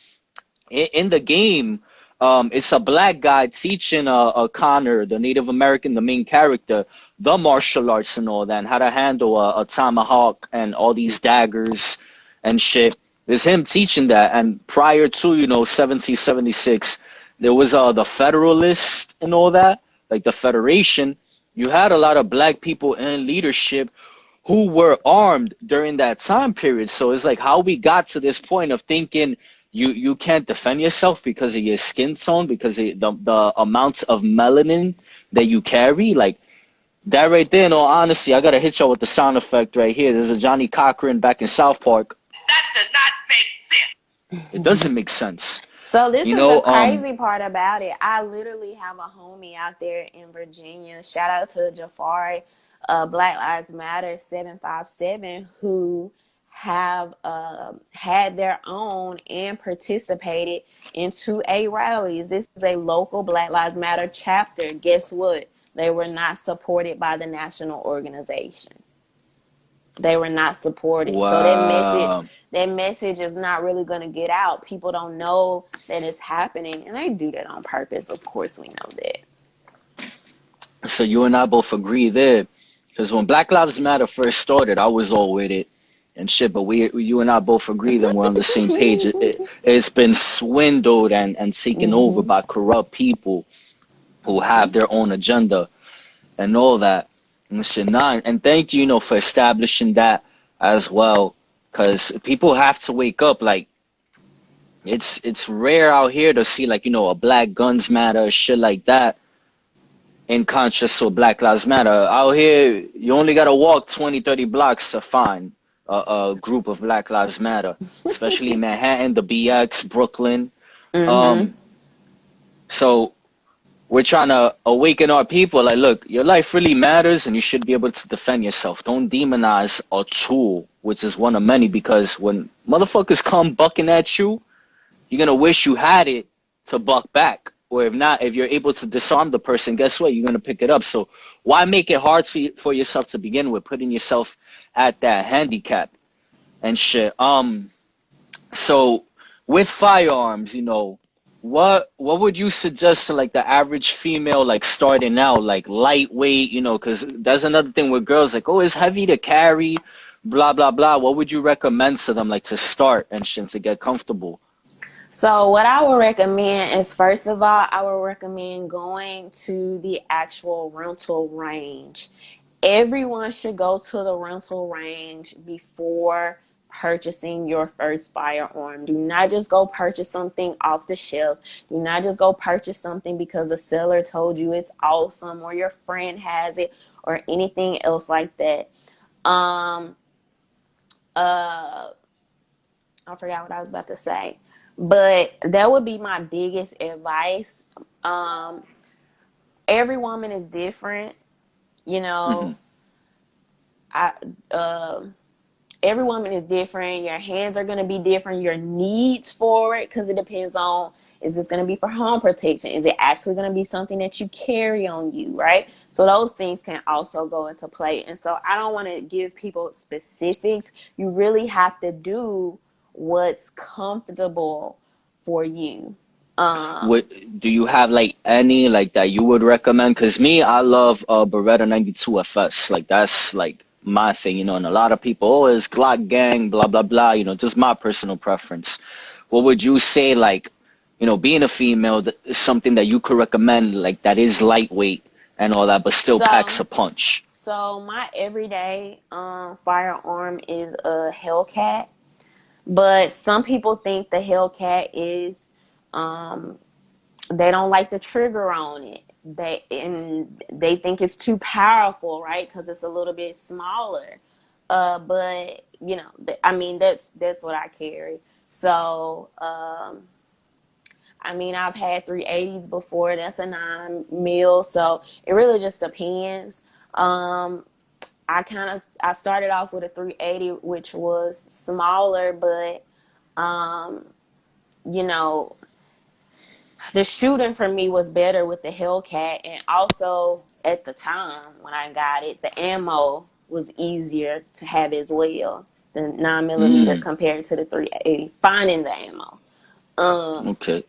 in the game. It's a black guy teaching Connor, the Native American, the main character, the martial arts and all that, and how to handle a tomahawk and all these daggers and shit. It's him teaching that. And prior to, 1776, there was the Federalist and all that, like the Federation. You had a lot of black people in leadership who were armed during that time period. So it's like how we got to this point of thinking you can't defend yourself because of your skin tone, because of the amounts of melanin that you carry. Like that right there, in all honesty, I gotta hit y'all with the sound effect right here. There's a Johnny Cochran back in South Park. That does not make sense. It doesn't make sense. So this You is the know, crazy part about it. I literally have a homie out there in Virginia. Shout out to Jafari, Black Lives Matter 757, who have had their own and participated in 2A rallies. This is a local Black Lives Matter chapter. Guess what? They were not supported by the national organization. They were not supported. So wow. that message is not really going to get out. People don't know that it's happening, and they do that on purpose. Of course, we know that. So you and I both agree there, because when Black Lives Matter first started, I was all with it and shit. But you and I both agree that we're on the same page. It's been swindled and taken over by corrupt people who have their own agenda and all that. And shit, and thank you, for establishing that as well, because people have to wake up. Like it's rare out here to see like a Black Guns Matter, shit like that. In contrast to Black Lives Matter, out here you only gotta walk 20, 30 blocks to find a group of Black Lives Matter, especially in Manhattan, the BX, Brooklyn. Um, so we're trying to awaken our people. Like, look, your life really matters, and you should be able to defend yourself. Don't demonize a tool, which is one of many, because when motherfuckers come bucking at you, you're gonna wish you had it to buck back. Or if not, if you're able to disarm the person, guess what? You're gonna pick it up. So why make it hard for yourself to begin with, putting yourself at that handicap and shit? So with firearms, what would you suggest to like the average female, like starting out, like lightweight, because that's another thing with girls, like, oh, it's heavy to carry, blah blah blah. What would you recommend to them, like to start and shit, to get comfortable? So what I would recommend is, first of all, I would recommend going to the actual rental range. Everyone should go to the rental range before purchasing your first firearm. Do not just go purchase something off the shelf. Do not just go purchase something because the seller told you it's awesome or your friend has it or anything else like that. I forgot what I was about to say. But that would be my biggest advice. Every woman is different, you know. I every woman is different. Your hands are going to be different. Your needs for it, because it depends on, is this going to be for home protection? Is it actually going to be something that you carry on you, right? So those things can also go into play. And so I don't want to give people specifics. You really have to do what's comfortable for you. What do you have like any like that you would recommend? Because me, I love Beretta 92 FS. Like that's like my thing, and a lot of people, oh, it's Glock gang, blah blah blah. Just my personal preference. What would you say, like, being a female, is something that you could recommend, like that is lightweight and all that, but still packs a punch? So my everyday firearm is a Hellcat. But some people think the Hellcat is, they don't like the trigger on it. They think it's too powerful, right? Because it's a little bit smaller. But that's what I carry. So I've had 380s before. That's a 9 mil. So it really just depends. I started off with a 380, which was smaller, but um, you know, the shooting for me was better with the Hellcat, and also at the time when I got it, the ammo was easier to have as well. The 9mm Mm, compared to the 380, finding the ammo. Um, okay.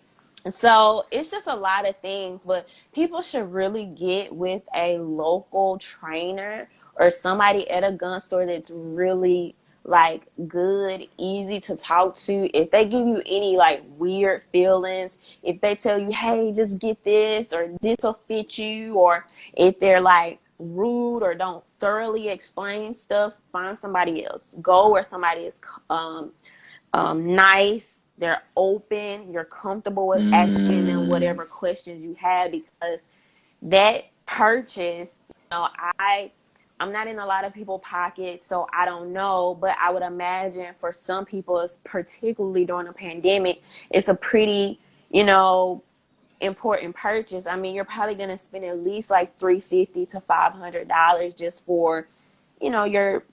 so it's just a lot of things, but people should really get with a local trainer or somebody at a gun store that's really like good, easy to talk to. If they give you any like weird feelings, if they tell you, hey, just get this or this will fit you, or if they're like rude or don't thoroughly explain stuff, find somebody else. Go where somebody is nice, they're open, you're comfortable with asking them Mm, whatever questions you have, because that purchase, I I'm not in a lot of people's pockets, so I don't know, but I would imagine for some people, it's particularly during a pandemic, it's a pretty, important purchase. I mean, you're probably gonna spend at least like $350 to $500 just for, your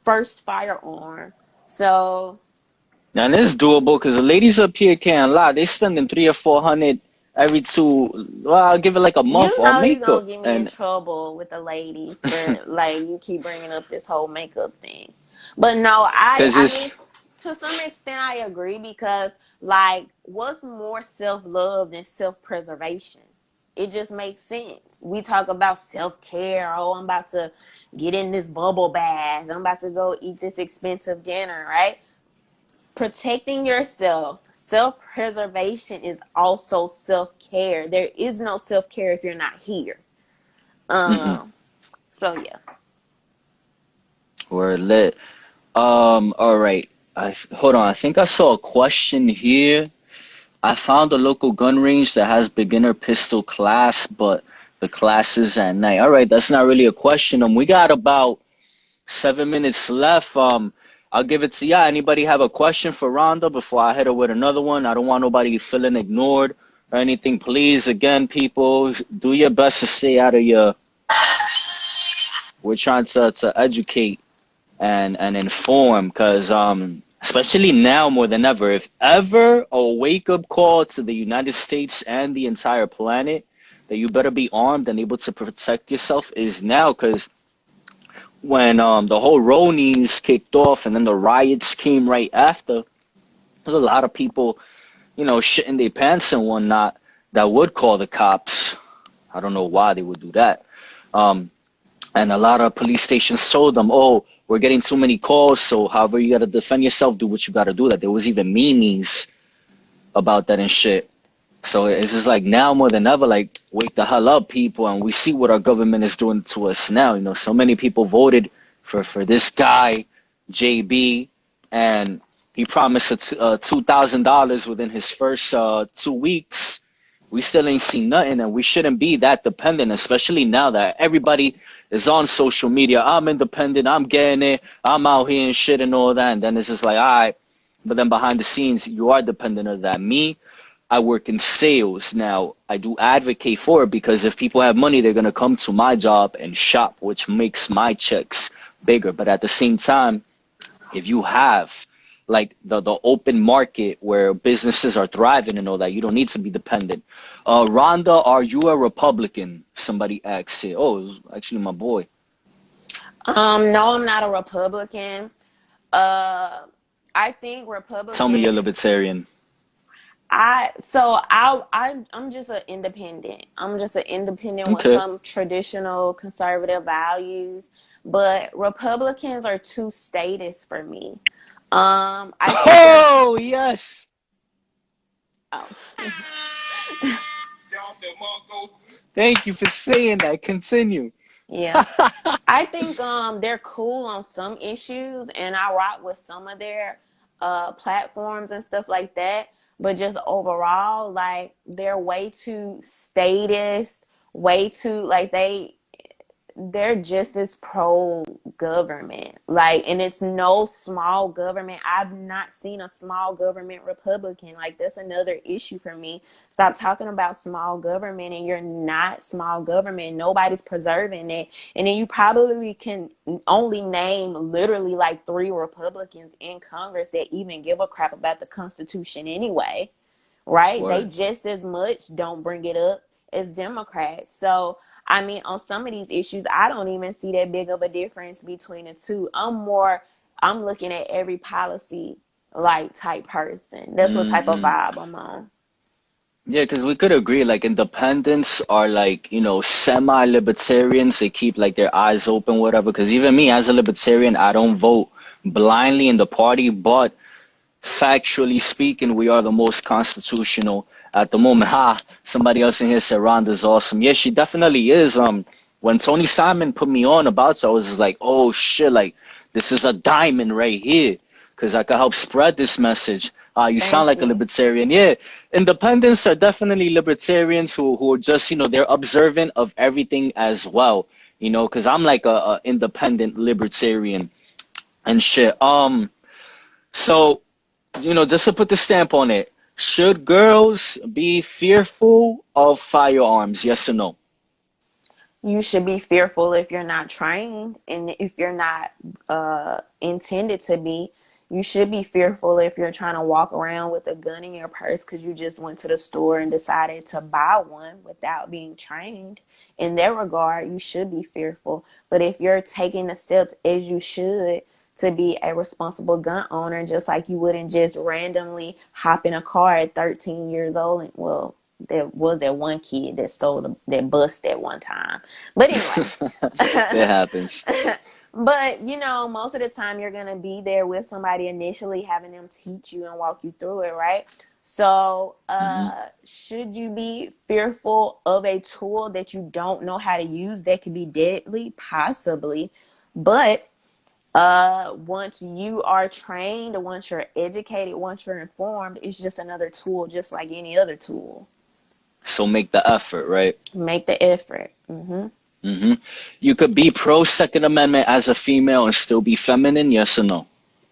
first firearm. So and it's doable because the ladies up here can't lie. They spending 300 or 400 every two. Well, I'll give it like a month you on know you're makeup, gonna get me in and trouble with the ladies for like you keep bringing up this whole makeup thing. But no, I because I mean it's to some extent I agree, because like what's more self-love than self-preservation? It just makes sense. We talk about self-care. Oh, I'm about to get in this bubble bath. I'm about to go eat this expensive dinner, right? Protecting yourself, self-preservation is also self-care. There is no self-care if you're not here. mm-hmm, um so yeah. we're lit. All right. Hold on. I think I saw a question here. I found a local gun range that has beginner pistol class, but the class is at night. All right, that's not really a question. We got about 7 minutes left. I'll give it to ya. Anybody have a question for Rhonda before I hit her with another one? I don't want nobody feeling ignored or anything. Please, again, people, do your best to stay out of your. We're trying to educate and inform, because especially now more than ever, if ever a wake up call to the United States and the entire planet that you better be armed and able to protect yourself is now. Because when the whole Ronies kicked off and then the riots came right after, there's a lot of people, shitting their pants and whatnot, that would call the cops. I don't know why they would do that. Um, and a lot of police stations told them, oh, we're getting too many calls, so however you got to defend yourself, do what you got to do. That there was even memes about that and shit. So it's just like now more than ever, like, wake the hell up, people, and we see what our government is doing to us now. So many people voted for this guy, JB, and he promised $2,000 within his first 2 weeks. We still ain't seen nothing, and we shouldn't be that dependent, especially now that everybody is on social media. I'm independent, I'm getting it, I'm out here and shit and all that, and then it's just like, all right, but then behind the scenes, you are dependent on that. Me, I work in sales now. I do advocate for it because if people have money, they're gonna come to my job and shop, which makes my checks bigger. But at the same time, if you have like the open market where businesses are thriving and all that, you don't need to be dependent. Rhonda, are you a Republican? Somebody asked it. Oh, it was actually my boy. No, I'm not a Republican. uh I think Tell me Republican. you're libertarian. I'm just an independent. I'm just an independent with Okay. some traditional conservative values, but Republicans are too statist for me. I think they're Oh, yes. oh Thank you for saying that. Continue. yeah. I think they're cool on some issues, and I rock with some of their platforms and stuff like that. But just overall, like they're way too statist, way too like they're just as pro government, like, and it's no small government. I've not seen a small government Republican. Like, that's another issue for me. Stop talking about small government, and you're not small government. Nobody's preserving it. And then you probably can only name literally like 3 Republicans in Congress that even give a crap about the Constitution anyway, right? They Word. just as much don't bring it up as Democrats. So, I mean, on some of these issues, I don't even see that big of a difference between the two. I'm looking at every policy like type person. That's what type of Hmm. vibe I'm on. Yeah, because we could agree, like independents are like, semi-libertarians. They keep like their eyes open, whatever. Because even me, as a libertarian, I don't vote blindly in the party, but factually speaking, we are the most constitutional at the moment. Ha! Somebody else in here said Rhonda's awesome. Yeah, she definitely is. When Tony Simon put me on about it, I was just like, oh shit, like this is a diamond right here, because I could help spread this message. You sound Thank like a you. libertarian. Yeah, independents are definitely libertarians who are just, they're observant of everything as well. Because I'm like a independent libertarian and shit. So just to put the stamp on it, should girls be fearful of firearms? Yes or no? You should be fearful if you're not trained, and if you're not intended to be. You should be fearful if you're trying to walk around with a gun in your purse because you just went to the store and decided to buy one without being trained. In that regard, you should be fearful. But if you're taking the steps as you should to be a responsible gun owner, just like you wouldn't just randomly hop in a car at 13 years old, and, well, there was that one kid that stole that bus at one time. But anyway, It happens. but most of the time you're gonna be there with somebody initially, having them teach you and walk you through it, right? So, Hmm. should you be fearful of a tool that you don't know how to use that could be deadly? Possibly, but once you are trained, once you're educated, once you're informed, it's just another tool, just like any other tool. So make the effort, right? Make the effort. Hmm. You could be pro Second Amendment as a female and still be feminine, yes or no?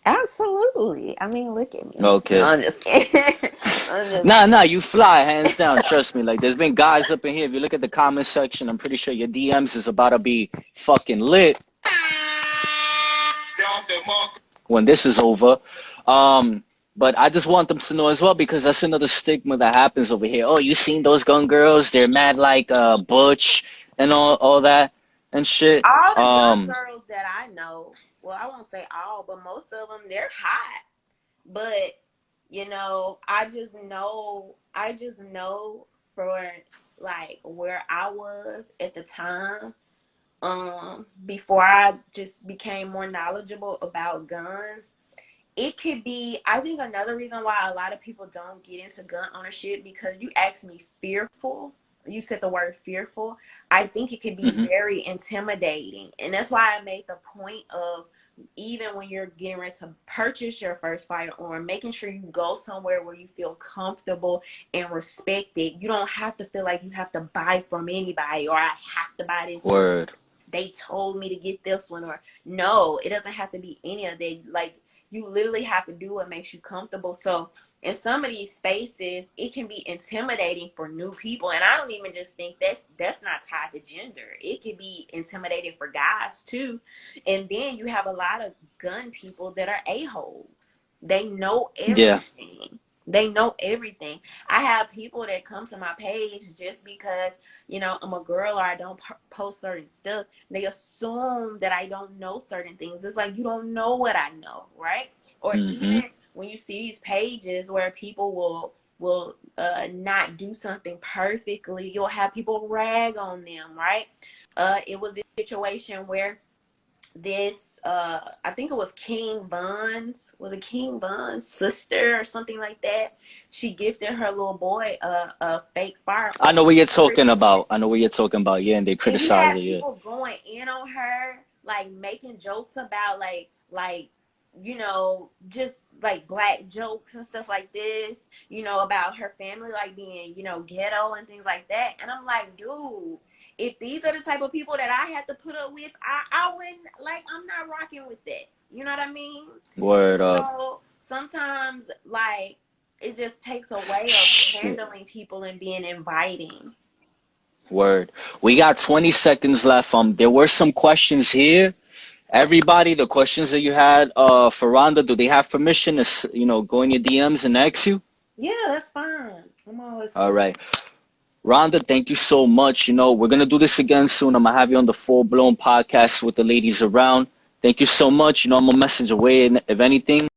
Absolutely. I mean, look at me. No, Okay. I'm just kidding. I'm just Nah, you fly, hands down. Trust me. Like, there's been guys up in here. If you look at the comment section, I'm pretty sure your DMs is about to be fucking lit when this is over. But I just want them to know as well, because that's another stigma that happens over here. Oh, you seen those gun girls? They're mad like butch and all that and shit. all the gun girls that I know. Well, I won't say all, but most of them, they're hot. But I just know for like where I was at the time, before I just became more knowledgeable about guns. It could be, I think, another reason why a lot of people don't get into gun ownership, because you asked me fearful. You said the word fearful. I think it could be Hmm. very intimidating. And that's why I made the point of, even when you're getting ready to purchase your first firearm, making sure you go somewhere where you feel comfortable and respected. You don't have to feel like you have to buy from anybody, or I have to buy this because Word. they told me to get this one, or no, it doesn't have to be any of that. Like, you literally have to do what makes you comfortable. So in some of these spaces, it can be intimidating for new people. And I don't even just think that's not tied to gender. It could be intimidating for guys too. And then you have a lot of gun people that are a-holes. They know Yeah. everything. They know everything. I have people that come to my page just because, I'm a girl, or I don't post certain stuff. They assume that I don't know certain things. It's like, you don't know what I know, right? Or Hmm. even when you see these pages where people will not do something perfectly, you'll have people rag on them, right? It was this situation where this I think it was King Von's sister or something like that. She gifted her little boy a fake I know firearm what you're for talking Christmas. about. I know what you're talking about. Yeah, and they And you criticize had it. Yeah. people going in on her, like making jokes about like just like black jokes and stuff like this, about her family like being, ghetto and things like that. And I'm like, dude, if these are the type of people that I had to put up with, I wouldn't, like, I'm not rocking with that. You know what I mean? Word up. So sometimes, like, it just takes a way of handling people and being inviting. Word. We got 20 seconds left. There were some questions here. Everybody, the questions that you had for Rhonda, do they have permission to, go in your DMs and ask you? Yeah, that's fine. I'm always All cool. right. Rhonda, thank you so much. We're going to do this again soon. I'm going to have you on the Full Blown podcast with the ladies around. Thank you so much. I'm a messenger away if anything.